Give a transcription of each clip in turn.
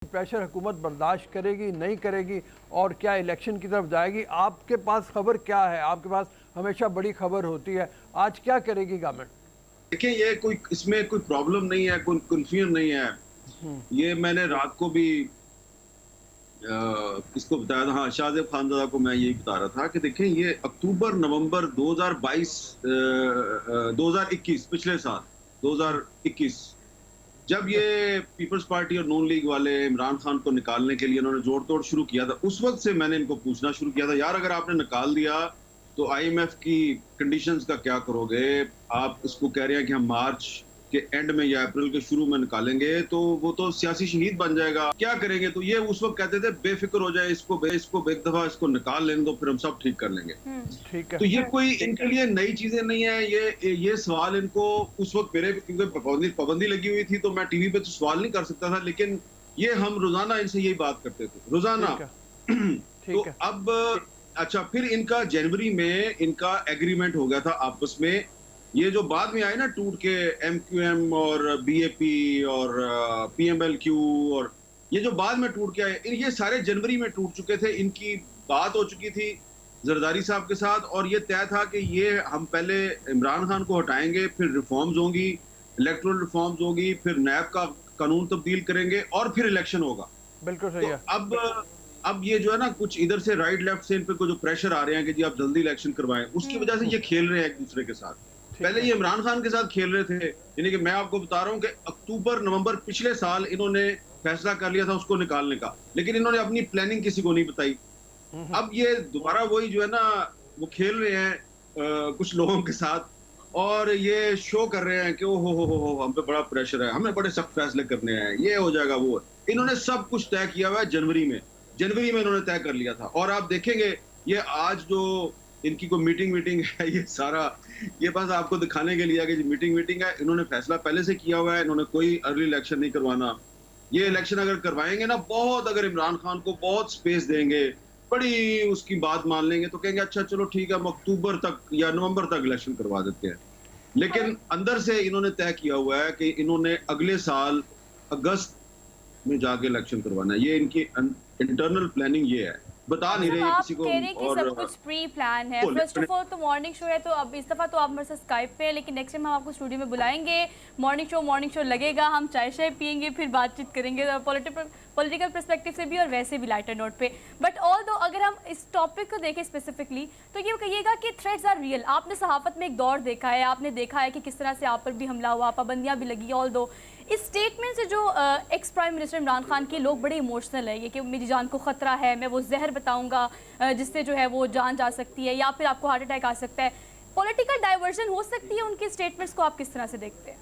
Pressure हुकूमत बर्दाश्त करेगी नहीं करेगी और क्या इलेक्शन की तरफ जाएगी? आपके पास खबर क्या है? आपके पास हमेशा बड़ी खबर होती है, आज क्या करेगी गवर्नमेंट? देखिए, ये कोई इसमें कोई प्रॉब्लम नहीं है, कोई कन्फ्यूजन नहीं है। हम्म। ये मैंने रात को भी किसको बताया था, हाँ, शाहज़ेब खानज़ादा को मैं यही बता रहा था कि देखें, ये अक्टूबर नवंबर 2022 2021 पिछले साल हम्म। 2021 जब ये पीपल्स पार्टी और नून लीग वाले इमरान खान को निकालने के लिए उन्होंने जोड़ तोड़ शुरू किया था, उस वक्त से मैंने इनको पूछना शुरू किया था, यार अगर आपने निकाल दिया तो आईएमएफ की कंडीशंस का क्या करोगे? आप इसको कह रहे हैं कि हम मार्च के एंड में या अप्रैल के शुरू में निकालेंगे, तो वो तो सियासी शहीद बन जाएगा, क्या करेंगे? तो ये उस वक्त कहते थे बेफिक्र हो जाए, इसको एक दफा इसको निकाल लेने दो, फिर हम सब ठीक कर लेंगे। ठीक है। तो ये कोई इनके लिए नई चीजें नहीं है। ये सवाल इनको उस वक्त मेरे, क्योंकि पाबंदी पाबंदी लगी हुई थी तो मैं टीवी पे तो सवाल नहीं कर सकता था, लेकिन ये हम रोजाना इनसे यही बात करते थे, रोजाना। ठीक है। तो ठीक है। अब अच्छा, फिर इनका जनवरी में इनका एग्रीमेंट हो गया था आपस में। ये जो बाद में आए ना टूट के, एमक्यूएम और बीएपी और पीएमएलक्यू, और ये जो बाद में टूट के आए, ये सारे जनवरी में टूट चुके थे। इनकी बात हो चुकी थी जरदारी साहब के साथ, और ये तय था कि ये हम पहले इमरान खान को हटाएंगे, फिर रिफॉर्म्स होंगी, इलेक्टोरल रिफॉर्म्स होगी, फिर नैब का कानून तब्दील करेंगे और फिर इलेक्शन होगा। बिल्कुल तो सही है। अब ये जो है ना, कुछ इधर से राइट लेफ्ट से इन पे जो प्रेशर आ रहे हैं कि जी आप जल्दी इलेक्शन करवाएं, उसकी वजह से हम्म। ये खेल रहे हैं एक दूसरे के साथ। ठीक पहले है। ये इमरान खान के साथ खेल रहे थे, यानी कि मैं आपको बता रहा हूँ कि अक्टूबर नवंबर पिछले साल इन्होंने फैसला कर लिया था उसको निकालने का, लेकिन इन्होंने अपनी प्लानिंग किसी को नहीं बताई। हम्म। अब ये दोबारा वही जो है ना, वो खेल रहे हैं कुछ लोगों के साथ, और ये शो कर रहे हैं कि ओ हो, हम पे बड़ा प्रेशर है, हमें बड़े सख्त फैसले करने हैं, ये हो जाएगा वो। इन्होंने सब कुछ तय किया हुआ है जनवरी में इन्होंने तय कर लिया था। और आप देखेंगे, ये आज जो इनकी कोई मीटिंग मीटिंग है, ये सारा ये बस आपको दिखाने के लिए कि मीटिंग मीटिंग है। इन्होंने फैसला पहले से किया हुआ है, इन्होंने कोई अर्ली इलेक्शन नहीं करवाना। ये इलेक्शन अगर करवाएंगे ना, बहुत अगर इमरान खान को बहुत स्पेस देंगे, बड़ी उसकी बात मान लेंगे, तो कहेंगे अच्छा चलो ठीक है, हम अक्टूबर तक या नवंबर तक इलेक्शन करवा देते हैं। लेकिन अंदर से इन्होंने तय किया हुआ है कि इन्होंने अगले साल अगस्त में जाके इलेक्शन करवाना है। ये इनकी इंटरनल प्लानिंग ये है, बता नहीं मतलब रहे आप किसी को। कह रहे हैं कि और सब कुछ प्री प्लान है। फर्स्ट ऑफ ऑल तो मॉर्निंग शो है, तो अब इस दफ़ा तो आप मेरे साथ स्काइप पे हैं, लेकिन नेक्स्ट टाइम हम आपको स्टूडियो में बुलाएंगे। मॉर्निंग शो लगेगा, हम चाय शाय पियेंगे, फिर बातचीत करेंगे पॉलिटिकल पर्सपेक्टिव से भी और वैसे भी लाइटर नोट पे। बट ऑल दो अगर हम इस टॉपिक को देखें स्पेसिफिकली, तो ये कहिएगा कि थ्रेट्स आर रियल। आपने सहाफ़त में एक दौर देखा है, आपने देखा है कि किस तरह से आप पर भी हमला हुआ, पाबंदियाँ भी लगी। ऑल दो इस स्टेटमेंट से जो ex prime minister Imran Khan के लोग बड़े इमोशनल है, ये कि मेरी जान को ख़तरा है, मैं वो जहर बताऊंगा जिससे जो है वो जान जा सकती है या फिर आपको हार्ट अटैक आ सकता है। पॉलिटिकल डाइवर्जन हो सकती है उनके स्टेटमेंट्स को आप किस तरह से देखते हैं?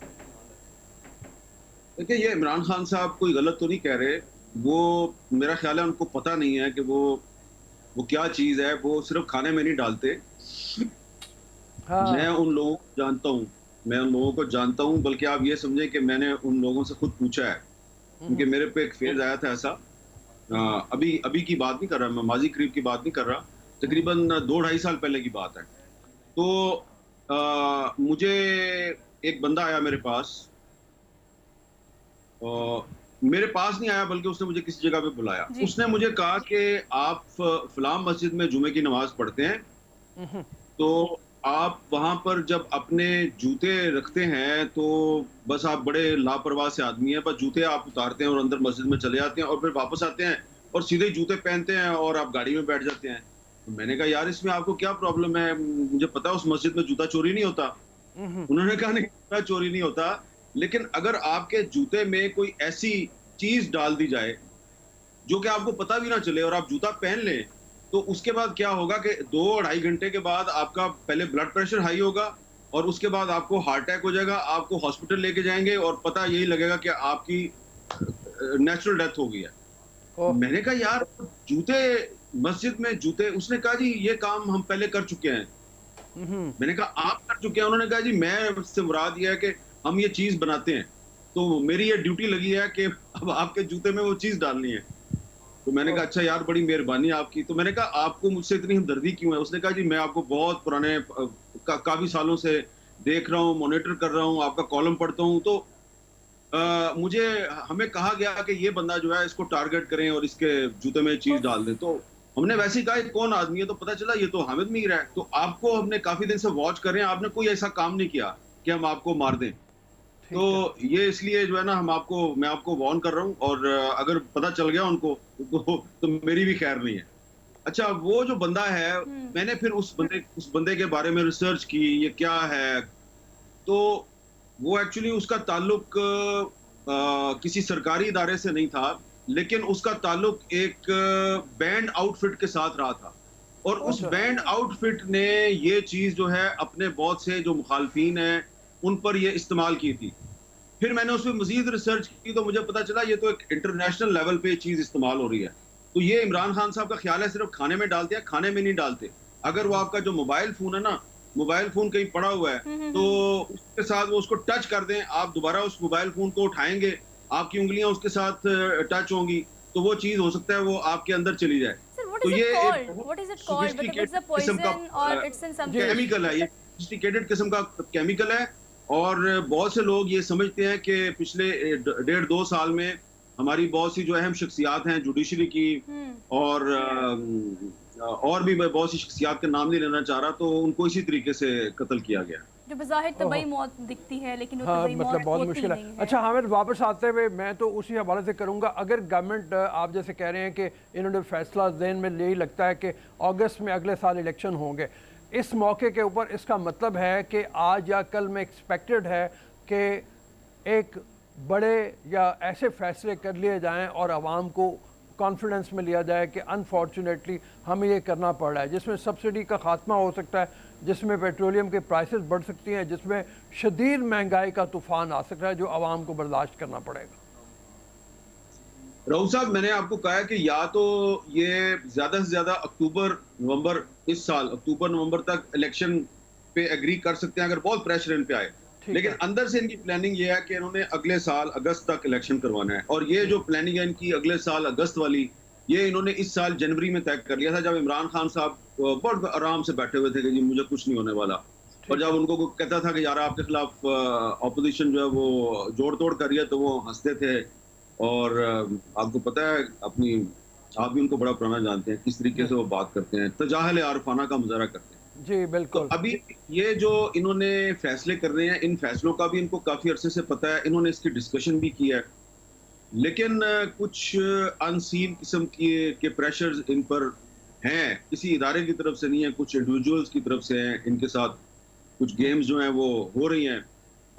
देखिए, ये इमरान खान साहब कोई गलत तो नहीं कह रहे। वो, मेरा ख्याल है उनको पता नहीं है कि वो क्या चीज है, वो सिर्फ खाने में नहीं डालते। मैं हाँ। उन लोगों को जानता हूँ, बल्कि आप ये समझें कि मैंने उन लोगों से खुद पूछा है, क्योंकि मेरे पे एक फेज आया था ऐसा। अभी अभी की बात नहीं कर रहा मैं, माजी करीब की बात नहीं कर रहा, तकरीबन 2-2.5 साल पहले की बात है। तो मुझे एक बंदा आया मेरे पास, मेरे पास नहीं आया बल्कि उसने मुझे किसी जगह पे बुलाया। जी। उसने मुझे कहा कि आप फलां मस्जिद में जुमे की नमाज पढ़ते हैं, तो आप वहां पर जब अपने जूते रखते हैं तो बस आप बड़े लापरवाह से आदमी हैं, बस जूते आप उतारते हैं और अंदर मस्जिद में चले जाते हैं और फिर वापस आते हैं और सीधे ही जूते पहनते हैं और आप गाड़ी में बैठ जाते हैं। तो मैंने कहा यार इसमें आपको क्या प्रॉब्लम है? मुझे पता है उस मस्जिद में जूता चोरी नहीं होता। उन्होंने कहा नहीं, जूता चोरी नहीं होता, लेकिन अगर आपके जूते में कोई ऐसी चीज डाल दी जाए जो कि आपको पता भी ना चले और आप जूता पहन लें, तो उसके बाद क्या होगा कि 2-2.5 घंटे के बाद आपका पहले ब्लड प्रेशर हाई होगा और उसके बाद आपको हार्ट अटैक हो जाएगा, आपको हॉस्पिटल लेके जाएंगे और पता यही लगेगा कि आपकी नेचुरल डेथ हो गई है। ओह। मैंने कहा यार, जूते, मस्जिद में जूते, उसने कहा जी ये काम हम पहले कर चुके हैं। मैंने कहा आप कर चुके हैं? उन्होंने कहा जी मैं से मुराद ये है कि हम ये चीज बनाते हैं, तो मेरी ये ड्यूटी लगी है कि अब आपके जूते में वो चीज डालनी है। तो मैंने कहा ओह। अच्छा यार, बड़ी मेहरबानी आपकी। तो मैंने कहा आपको मुझसे इतनी हमदर्दी क्यों है? उसने कहा जी मैं आपको बहुत पुराने काफी सालों से देख रहा हूँ, मॉनिटर कर रहा हूँ, आपका कॉलम पढ़ता हूँ। तो मुझे हमें कहा गया कि ये बंदा जो है इसको टारगेट करें और इसके जूते में चीज डाल दें, तो हमने वैसे ही कहा ये कौन आदमी है, तो पता चला ये तो हामिद मीर है। तो आपको हमने काफी दिन से वॉच कर रहे हैं, आपने कोई ऐसा काम नहीं किया कि हम आपको मार दें। ठीक तो है। ये इसलिए जो है ना मैं आपको वार्न कर रहा हूँ, और अगर पता चल गया उनको तो मेरी भी खैर नहीं है। अच्छा, वो जो बंदा है, मैंने फिर उस बंदे के बारे में रिसर्च की, ये क्या है। तो वो एक्चुअली उसका ताल्लुक किसी सरकारी इदारे से नहीं था, लेकिन उसका ताल्लुक एक बैंड आउटफिट के साथ रहा था। और उस अच्छा। बैंड आउटफिट ने ये चीज जो है अपने बहुत से जो मुखालफीन हैं उन पर ये इस्तेमाल की थी। फिर मैंने उस पर मजीद रिसर्च की तो मुझे पता चला ये तो एक इंटरनेशनल लेवल पे चीज इस्तेमाल हो रही है। तो ये इमरान खान साहब का ख्याल है सिर्फ खाने में डालते हैं, खाने में नहीं डालते। अगर वो आपका जो मोबाइल फोन है ना, मोबाइल फोन कहीं पड़ा हुआ है तो उसके साथ वो उसको टच कर दें, आप दोबारा उस मोबाइल फोन को उठाएंगे, आपकी उंगलियां उसके साथ टच होंगी, तो वो चीज हो सकता है वो आपके अंदर चली जाए। Sir, what तो is ये it एक called? बहुत What is it called? मतलब it's a sophisticated किस्म का poison or it's in something? Chemical है, ये सोफिस्टिकेटेड किस्म का केमिकल है। और बहुत से लोग ये समझते हैं कि पिछले 1.5-2 साल में हमारी बहुत सी जो अहम शख्सियात हैं जुडिशरी की, और और भी मैं बहुत सी शख्सियात का नाम नहीं लेना चाह रहा, तो उनको इसी तरीके से कत्ल किया गया। जो बज़ाहिर तबई मौत दिखती है, लेकिन वो हाँ, तबई मतलब मौत बहुत होती मुश्किल नहीं है। है। अच्छा हामिद, वापस आते हुए मैं तो उसी हवाले से करूँगा, अगर गवर्नमेंट आप जैसे कह रहे हैं कि इन्होंने फैसला जहन में यही लगता है कि अगस्त में अगले साल इलेक्शन होंगे, इस मौके के ऊपर इसका मतलब है कि आज या कल में एक्सपेक्टेड है कि एक बड़े या ऐसे फैसले कर लिए जाएं और आवाम को कॉन्फिडेंस में लिया जाए कि अनफॉर्चुनेटली हमें ये करना पड़ रहा है, जिसमें सब्सिडी का खात्मा हो सकता है, जिसमें पेट्रोलियम के प्राइसेस बढ़ सकती हैं, जिसमें शदीद महंगाई का तूफान आ सकता है जो आवाम को बर्दाश्त करना पड़ेगा। राउत साहब, मैंने आपको कहा है कि या तो ये ज्यादा से ज्यादा अक्टूबर नवंबर, इस साल अक्टूबर नवंबर तक इलेक्शन पे एग्री कर सकते हैं अगर बहुत प्रेशर इन पे आए, लेकिन अंदर से इनकी प्लानिंग ये है कि इन्होंने अगले साल अगस्त तक इलेक्शन करवाना है। और ये जो प्लानिंग है इनकी अगले साल अगस्त वाली, ये इन्होंने इस साल जनवरी में तय कर लिया था, जब इमरान खान साहब बहुत आराम से बैठे हुए थे कि जी मुझे कुछ नहीं होने वाला। और जब उनको कोई कहता था कि यार आपके खिलाफ ऑपोजिशन जो है वो जोड़ तोड़ कर रही है, तो वो हंसते थे। और आपको पता है, आप भी उनको बड़ा पुराना जानते हैं, किस तरीके से वो बात करते हैं, तजाहल आरफाना का मुजाहरा करते हैं। जी तो बिल्कुल। अभी ये जो इन्होंने फैसले कर रहे हैं, इन फैसलों का भी इनको काफी अरसे से पता है, इन्होंने इसकी डिस्कशन भी की है, लेकिन कुछ अनसीन किस्म के प्रेशर्स इन पर हैं, किसी इदारे की तरफ से नहीं है, कुछ इंडिविजुअल्स की तरफ से हैं, इनके साथ कुछ गेम्स जो हैं वो हो रही हैं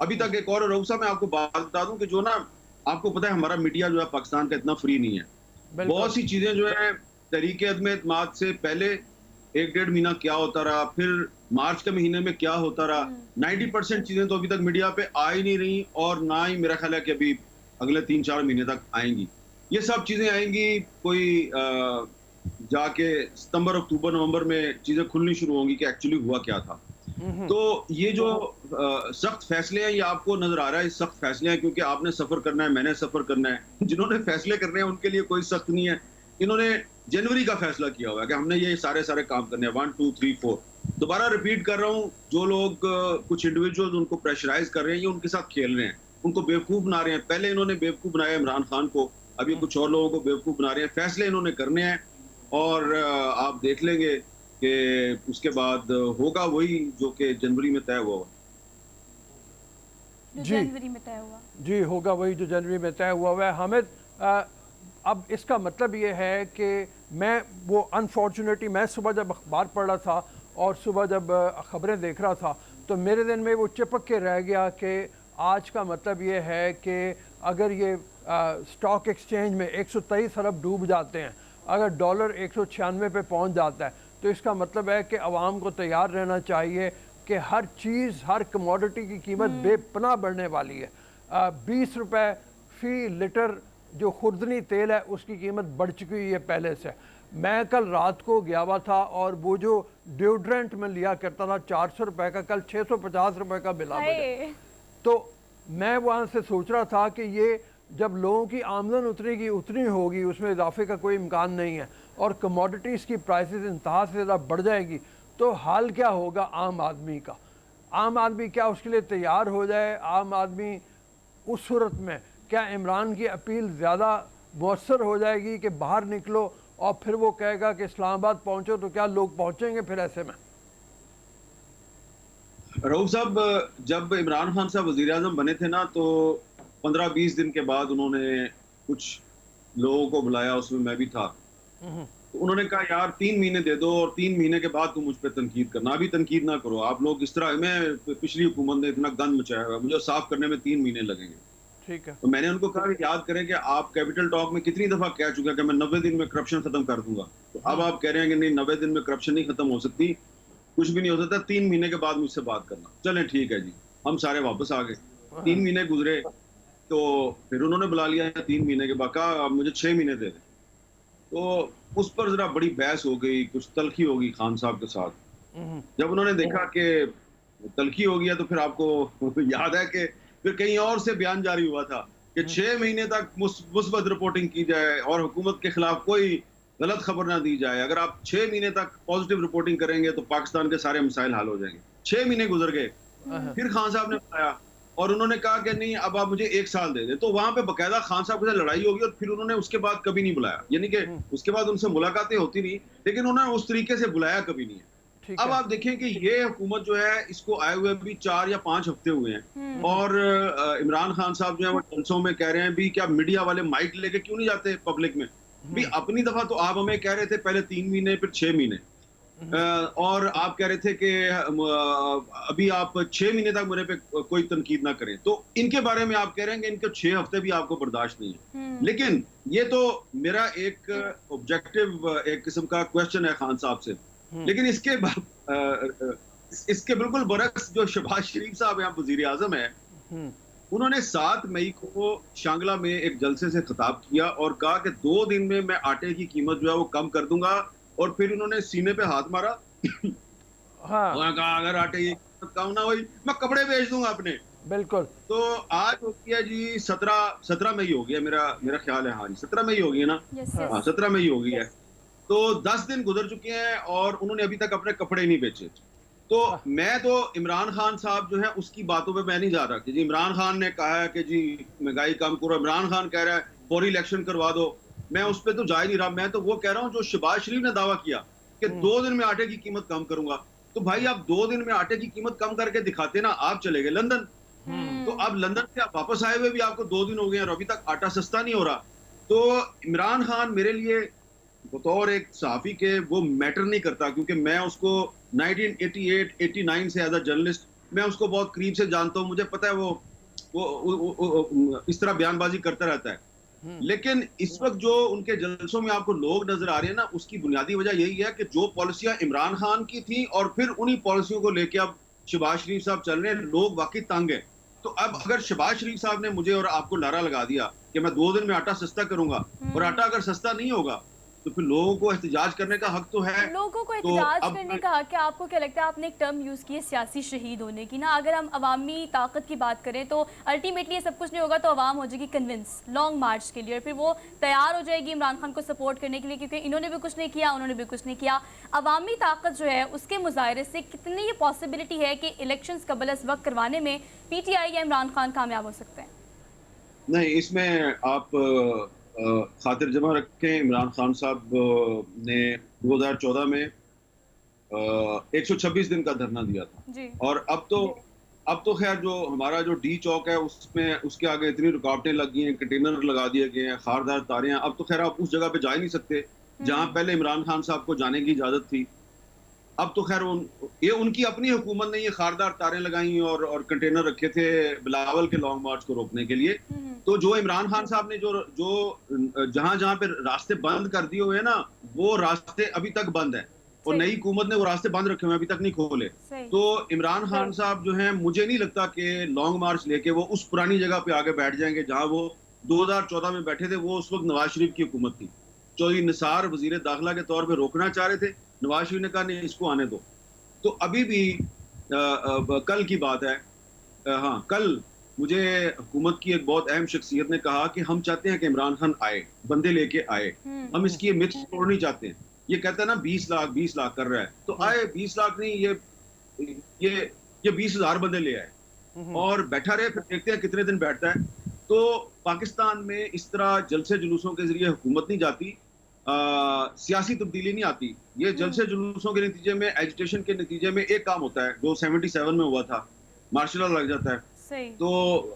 अभी तक। एक और रऊसा, मैं आपको बात बता दूं कि जो ना, आपको पता है हमारा मीडिया जो है पाकिस्तान का इतना फ्री नहीं है। बहुत सी चीजें जो है तरीके अदम एतमाद से पहले 1-1.5 महीना क्या होता रहा, फिर मार्च के महीने में क्या होता रहा, 90% चीजें तो अभी तक मीडिया पे आ ही नहीं रही, और ना ही मेरा ख्याल है कि अभी अगले 3-4 महीने तक आएंगी। ये सब चीजें आएंगी कोई जाके सितंबर अक्टूबर नवंबर में चीजें खुलनी शुरू होंगी कि एक्चुअली हुआ क्या था। तो ये जो सख्त फैसले हैं, ये आपको नजर आ रहा है सख्त फैसले हैं, क्योंकि आपने सफर करना है, मैंने सफर करना है। जिन्होंने फैसले करने हैं उनके लिए कोई सख्त नहीं है। इन्होंने जनवरी का फैसला किया हुआ है कि हमने ये सारे काम करने हैं, 1 2 3 4। दोबारा रिपीट कर रहा हूँ, जो लोग कुछ इंडिविजुअल्स उनको प्रेशराइज कर रहे हैं, ये उनके साथ खेल रहे हैं, उनको बेवकूफ बना रहे हैं। पहले इन्होंने बेवकूफ बनाया इमरान खान को, अभी कुछ और लोगों को बेवकूफ बना रहे हैं। फैसले इन्होंने करने हैं, और आप देख लेंगे कि उसके बाद होगा वही जो कि जनवरी में तय हुआ। जनवरी में तय हुआ जी, होगा वही जो जनवरी में तय हुआ है। हामिद, अब इसका मतलब ये है कि वो अनफॉर्चुनेटली मैं सुबह जब अखबार पढ़ रहा था और सुबह जब ख़बरें देख रहा था, तो मेरे दिन में वो चिपक के रह गया कि आज का मतलब ये है कि अगर ये स्टॉक एक्सचेंज में 123 अरब डूब जाते हैं, अगर डॉलर 196 पे पहुंच जाता है, तो इसका मतलब है कि आवाम को तैयार रहना चाहिए कि हर चीज़, हर कमोडिटी की कीमत बेपनाह बढ़ने वाली है। 20 रुपये फ़ी लीटर जो खुर्दनी तेल है उसकी कीमत बढ़ चुकी हुई है पहले से। मैं कल रात को गया हुआ था और वो जो डिओड्रेंट में लिया करता था 400 रुपये का, कल 650 रुपये का बिल आ गया। तो मैं वहाँ से सोच रहा था कि ये जब लोगों की आमदन उतरेगी उतनी होगी, उसमें इजाफे का कोई इम्कान नहीं है, और कमोडिटीज़ की प्राइसेस इंतहा से ज़्यादा बढ़ जाएगी, तो हाल क्या होगा आम आदमी का। आम आदमी क्या उसके लिए तैयार हो जाए? आम आदमी उस सूरत में क्या इमरान की अपील ज़्यादा मौसर हो जाएगी कि बाहर निकलो, और फिर वो कहेगा कि इस्लामाबाद पहुंचो, तो क्या लोग पहुंचेंगे फिर ऐसे में? रऊफ साहब, जब इमरान खान साहब वजीर आजम बने थे ना, तो 15-20 दिन के बाद उन्होंने कुछ लोगों को बुलाया, उसमें मैं भी था। तो उन्होंने कहा यार 3 महीने दे दो और 3 महीने के बाद तुम मुझ पर तनकीद करना, अभी तनकीद ना करो आप लोग। इस तरह मैं, पिछली हुकूमत ने इतना गंद मचाया हुआ, मुझे साफ करने में 3 महीने लगेंगे। ठीक है। तो मैंने उनको कहा कि याद करें कि आप कैपिटल टॉक में कितनी दफा कह चुके हैं कि मैं 90 दिन में करप्शन खत्म कर दूंगा। तो अब आप कह रहे हैं कि नहीं, 90 दिन में करप्शन नहीं खत्म हो सकती, कुछ भी नहीं हो सकता, 3 महीने के बाद मुझसे बात करना। चलें ठीक है जी, हम सारे वापस आ गए। 3 महीने गुजरे तो फिर उन्होंने बुला लिया 3 महीने के बाद, कहा आप मुझे 6 महीने दे दें। तो उस पर जरा बड़ी बहस हो गई, कुछ तलखी हो गई खान साहब के साथ। जब उन्होंने देखा कि तलखी हो गया, तो फिर आपको याद है कि फिर कहीं और से बयान जारी हुआ था कि 6 महीने तक मुस्बत रिपोर्टिंग की जाए और हुकूमत के खिलाफ कोई गलत खबर ना दी जाए। अगर आप 6 महीने तक पॉजिटिव रिपोर्टिंग करेंगे तो पाकिस्तान के सारे मसाइल हल हो जाएंगे। 6 महीने गुजर गए, फिर खान साहब ने बताया और उन्होंने कहा कि नहीं, अब आप मुझे 1 साल दे दें। तो वहां पे बकायदा खान साहब के साथ लड़ाई होगी और फिर उन्होंने उसके बाद कभी नहीं बुलाया, यानी कि उसके बाद उनसे मुलाकातें होती रही, लेकिन उन्होंने उस तरीके से बुलाया कभी नहीं है। अब आप देखें कि ये हुकूमत जो है, इसको आए हुए भी 4 या 5 हफ्ते हुए हैं और इमरान खान साहब जो है वो जलसों में कह रहे हैं भी क्या मीडिया वाले माइक लेके क्यों नहीं जाते पब्लिक में भी। अपनी दफा तो आप हमें कह रहे थे पहले 3 महीने फिर 6 महीने, और आप कह रहे थे कि अभी आप 6 महीने तक मेरे पे कोई तनकीद ना करें। तो इनके बारे में आप कह रहे हैं कि इनके 6 हफ्ते भी आपको बर्दाश्त नहीं है। लेकिन ये तो मेरा एक ऑब्जेक्टिव, एक किस्म का क्वेश्चन है खान साहब से। लेकिन इसके बिल्कुल बरक्स जो शहबाज शरीफ साहब यहाँ वजीर आजम है, उन्होंने 7 मई को शांगला में एक जलसे से खिताब किया और कहा कि 2 दिन में मैं आटे की कीमत जो है वो कम कर दूंगा। और फिर उन्होंने सीने पे हाथ मारा। हाँ। उन्होंने कहा अगर आटे की कीमत कम ना हुई मैं कपड़े बेच दूंगा अपने। बिल्कुल। तो आज हो गया जी 17 मई हो गया, मेरा ख्याल है। हाँ जी, 17 मई हो गई है ना। हाँ, 17 मई हो गई है। तो 10 दिन गुजर चुके हैं और उन्होंने अभी तक अपने कपड़े नहीं बेचे। तो मैं तो इमरान खान साहब जो है उसकी बातों पे मैं नहीं जा रहा कि जी इमरान खान ने कहा है कि जी महंगाई कम करो, इमरान खान कह रहा है फौरी इलेक्शन करवा दो, मैं उस पर तो जा ही नहीं रहा। मैं तो वो कह रहा हूँ जो शहबाज शरीफ ने दावा किया कि 2 दिन में आटे की कीमत कम करूंगा। तो भाई आप 2 दिन में आटे की कीमत कम करके दिखाते ना। आप चले गए लंदन, तो अब लंदन से आप वापस आए हुए भी आपको 2 दिन हो गए और अभी तक आटा सस्ता नहीं हो रहा। तो इमरान खान मेरे लिए बतौर एक सहाफी के वो मैटर नहीं करता, क्योंकि मैं उसको 1988-89 से एज अ जर्नलिस्ट मैं उसको बहुत करीब से जानता हूँ। मुझे पता है वो इस तरह बयानबाजी करता रहता है। लेकिन इस वक्त जो उनके जलसों में आपको लोग नजर आ रहे हैं ना, उसकी बुनियादी वजह यही है कि जो पॉलिसियां इमरान खान की थी और फिर उन्हीं पॉलिसियों को लेके अब शहबाज शरीफ साहब चल रहे हैं, लोग वाकई तंग है। तो अब अगर शहबाज शरीफ साहब ने मुझे और आपको नारा लगा दिया कि मैं 2 दिन में आटा सस्ता करूंगा और आटा अगर सस्ता नहीं होगा तो फिर लोगों को एहतजाज करने का हक तो है। लोगों को एहतजाज करने का हक है। आपको क्या लगता है, आपने एक टर्म यूज़ की है सियासी शहीद होने की ना, अगर हम अवामी ताकत की बात करें तो अल्टीमेटली ये सब कुछ नहीं होगा तो अवाम हो जाएगी कन्विंस लॉन्ग मार्च के लिए, और फिर वो तैयार हो जाएगी इमरान खान को सपोर्ट करने के लिए, क्योंकि इन्होंने भी कुछ नहीं किया, उन्होंने भी कुछ नहीं किया। अवामी ताकत जो है उसके मुजाहरे से कितनी ये पॉसिबिलिटी है कि इलेक्शंस कबल अज़ वक्त करवाने में PTI या इमरान खान कामयाब हो सकते हैं? नहीं, इसमें आप खातिर जमा रखें। इमरान खान साहब ने 2014 में 126 दिन का धरना दिया था जी। और अब तो खैर जो हमारा जो डी चौक है उसमें उसके आगे इतनी रुकावटें लग गई हैं, कंटेनर लगा दिए गए हैं, खारदार तारे हैं। अब तो खैर आप उस जगह पे जा ही नहीं सकते जहां पहले इमरान खान साहब को जाने की इजाजत थी। अब तो खैर ये उनकी अपनी हुकूमत ने ये खारदार तारें लगाई और कंटेनर रखे थे बिलावल के लॉन्ग मार्च को रोकने के लिए। तो जो इमरान खान साहब ने जो जहां पे रास्ते बंद कर दिए हुए हैं ना, वो रास्ते अभी तक बंद है और नई हुकूमत ने वो रास्ते बंद रखे हुए हैं, अभी तक नहीं खोले। तो इमरान खान साहब जो हैं, मुझे नहीं लगता कि लॉन्ग मार्च लेके वो उस पुरानी जगह पे आगे बैठ जाएंगे जहां वो 2014 में बैठे थे। वो उस वक्त नवाज शरीफ की हुकूमत थी। चौधरी निसार वजीर दाखिला के तौर पर रोकना चाह रहे थे, नवाज शरीफ ने कहा नहीं इसको आने दो। तो अभी भी कल की बात है, हाँ कल मुझे हुकूमत की एक बहुत अहम शख्सियत ने कहा कि हम चाहते हैं कि इमरान खान आए, बंदे लेके आए, हम इसकी ये मिथ तोड़नी चाहते हैं। ये कहता है ना 20 लाख कर रहा है, तो आए 20 लाख नहीं, ये 20,000 बंदे ले आए। और बैठा रहे, फिर देखते हैं कितने दिन बैठता है। तो पाकिस्तान में इस तरह जलसे जुलूसों के जरिए हुकूमत नहीं जाती, सियासी तब्दीली नहीं आती। ये जलसे जुलूसों के नतीजे में, एजिटेशन के नतीजे में एक काम होता है जो 77 में हुआ था, मार्शल लॉ लग जाता है। सही। तो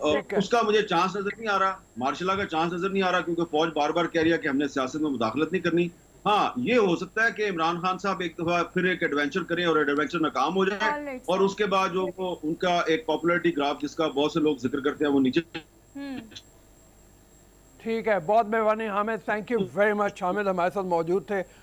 ठीक है। उसका मुझे चांस नजर नहीं आ रहा, मार्शल लॉ का चांस नजर नहीं आ रहा, क्योंकि फौज बार बार कह रही है कि हमने सियासत में मुदाखलत नहीं करनी। हाँ, ये हो सकता है कि इमरान खान साहब एक दफा फिर एक एडवेंचर करें और एडवेंचर नाकाम हो जाए, Alright, और sir. उसके बाद जो वो उनका एक पॉपुलैरिटी ग्राफ जिसका बहुत से लोग जिक्र करते हैं वो नीचे। हम्म। ठीक है, बहुत मेहरबानी Hamid, thank you very much. Hamid हमारे साथ मौजूद थे